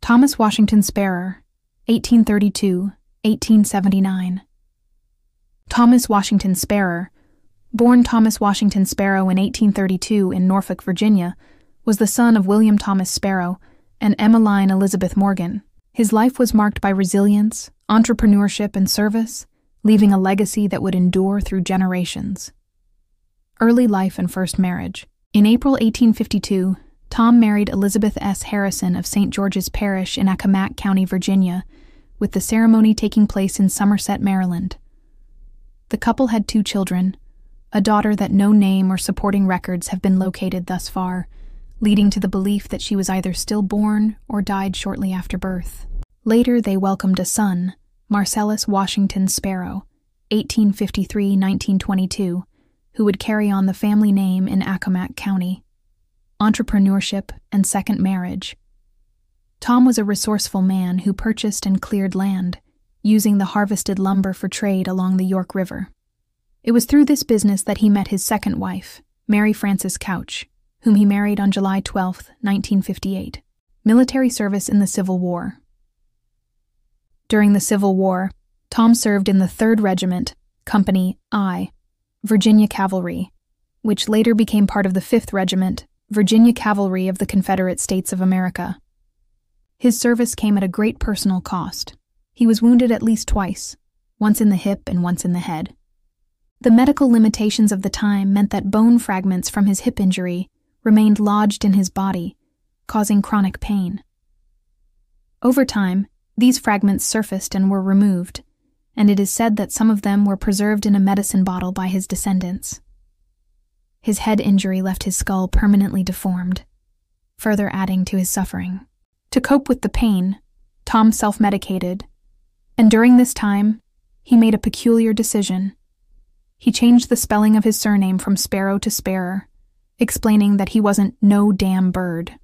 Thomas Washington Sparrer, 1832–1879. Thomas Washington Sparrer, born Thomas Washington Sparrow in 1832 in Norfolk, Virginia, was the son of William Thomas Sparrow and Emmeline Elizabeth Morgan. His life was marked by resilience, entrepreneurship, and service, leaving a legacy that would endure through generations. Early life and first marriage. In April 1852, Tom married Elizabeth S. Harrison of St. George's Parish in Accomack County, Virginia, with the ceremony taking place in Somerset, Maryland. The couple had 2 children, a daughter that no name or supporting records have been located thus far, leading to the belief that she was either stillborn or died shortly after birth. Later, they welcomed a son, Marcellus Washington Sparrow, 1853–1922, who would carry on the family name in Accomack County. Entrepreneurship and second marriage. Tom was a resourceful man who purchased and cleared land, using the harvested lumber for trade along the York River. It was through this business that he met his second wife, Mary Frances Couch, whom he married on July 12, 1958. Military service in the Civil War. During the Civil War, Tom served in the 3rd Regiment, Company I, Virginia Cavalry, which later became part of the 5th Regiment, Virginia Cavalry of the Confederate States of America. His service came at a great personal cost. He was wounded at least twice, once in the hip and once in the head. The medical limitations of the time meant that bone fragments from his hip injury remained lodged in his body, causing chronic pain. Over time, these fragments surfaced and were removed, and it is said that some of them were preserved in a medicine bottle by his descendants. His head injury left his skull permanently deformed, further adding to his suffering. To cope with the pain, Tom self-medicated, and during this time, he made a peculiar decision. He changed the spelling of his surname from Sparrow to Sparrer, explaining that he wasn't no damn bird.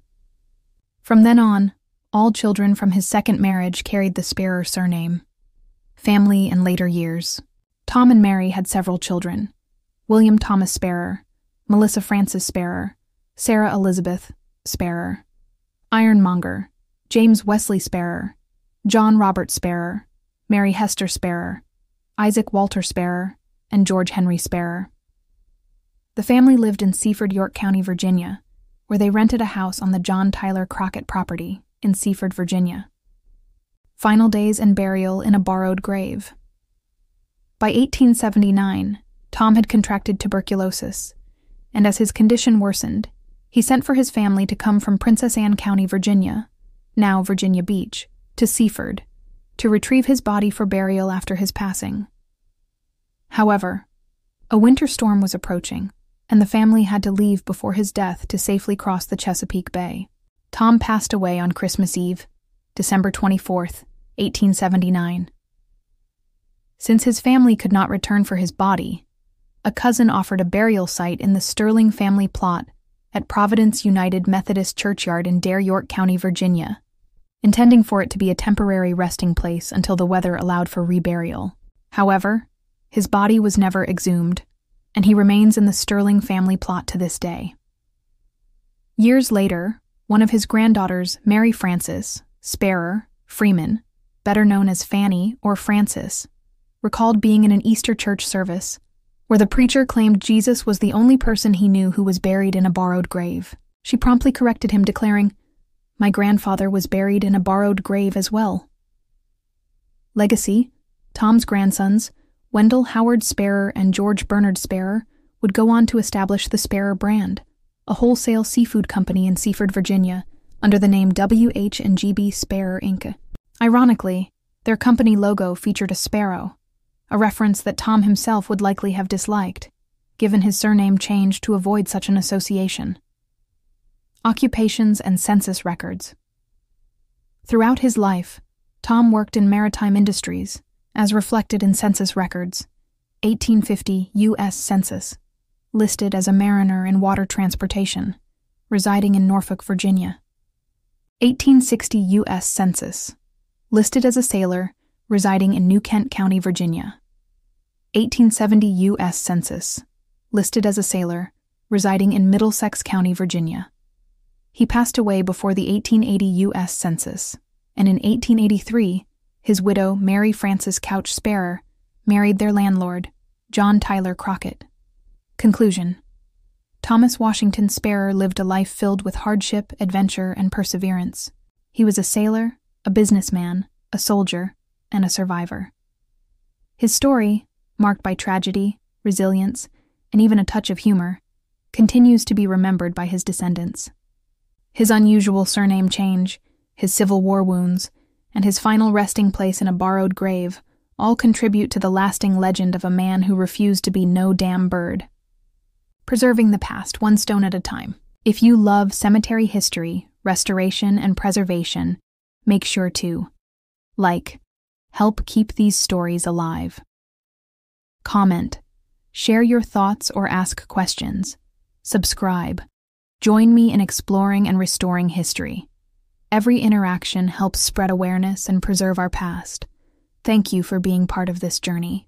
From then on, all children from his second marriage carried the Sparrer surname. Family and later years. Tom and Mary had several children: William Thomas Sparrer, Melissa Frances Sparrer, Sarah Elizabeth Sparrer, Ironmonger, James Wesley Sparrer, John Robert Sparrer, Mary Hester Sparrer, Isaac Walter Sparrer, and George Henry Sparrer. The family lived in Seaford, York County, Virginia, where they rented a house on the John Tyler Crockett property in Seaford, Virginia. Final days and burial in a borrowed grave. By 1879, Tom had contracted tuberculosis, and as his condition worsened, he sent for his family to come from Princess Anne County, Virginia, now Virginia Beach, to Seaford, to retrieve his body for burial after his passing. However, a winter storm was approaching, and the family had to leave before his death to safely cross the Chesapeake Bay. Tom passed away on Christmas Eve, December 24, 1879. Since his family could not return for his body, a cousin offered a burial site in the Sterling family plot at Providence United Methodist Churchyard in Dare, York County, Virginia, intending for it to be a temporary resting place until the weather allowed for reburial. However, his body was never exhumed, and he remains in the Sterling family plot to this day. Years later, one of his granddaughters, Mary Frances Sparrer Freeman, better known as Fanny or Frances, recalled being in an Easter church service where the preacher claimed Jesus was the only person he knew who was buried in a borrowed grave. She promptly corrected him, declaring, "My grandfather was buried in a borrowed grave as well." Legacy: Tom's grandsons, Wendell Howard Sparrer and George Bernard Sparrer, would go on to establish the Sparrer brand, a wholesale seafood company in Seaford, Virginia, under the name W.H.&G.B. Sparrer, Inc. Ironically, their company logo featured a sparrow, a reference that Tom himself would likely have disliked, given his surname change to avoid such an association. Occupations and census records. Throughout his life, Tom worked in maritime industries, as reflected in census records. 1850 U.S. Census, listed as a mariner in water transportation, residing in Norfolk, Virginia. 1860 U.S. Census, listed as a sailor, residing in New Kent County, Virginia. 1870 U.S. Census, listed as a sailor, residing in Middlesex County, Virginia. He passed away before the 1880 U.S. Census, and in 1883, his widow, Mary Frances Couch Sparrer, married their landlord, John Tyler Crockett. Conclusion: Thomas Washington Sparrer lived a life filled with hardship, adventure, and perseverance. He was a sailor, a businessman, a soldier, and a survivor. His story, marked by tragedy, resilience, and even a touch of humor, continues to be remembered by his descendants. His unusual surname change, his Civil War wounds, and his final resting place in a borrowed grave all contribute to the lasting legend of a man who refused to be no damn bird. Preserving the past one stone at a time. If you love cemetery history, restoration, and preservation, make sure to help keep these stories alive. Comment, share your thoughts or ask questions. Subscribe. Join me in exploring and restoring history. Every interaction helps spread awareness and preserve our past. Thank you for being part of this journey.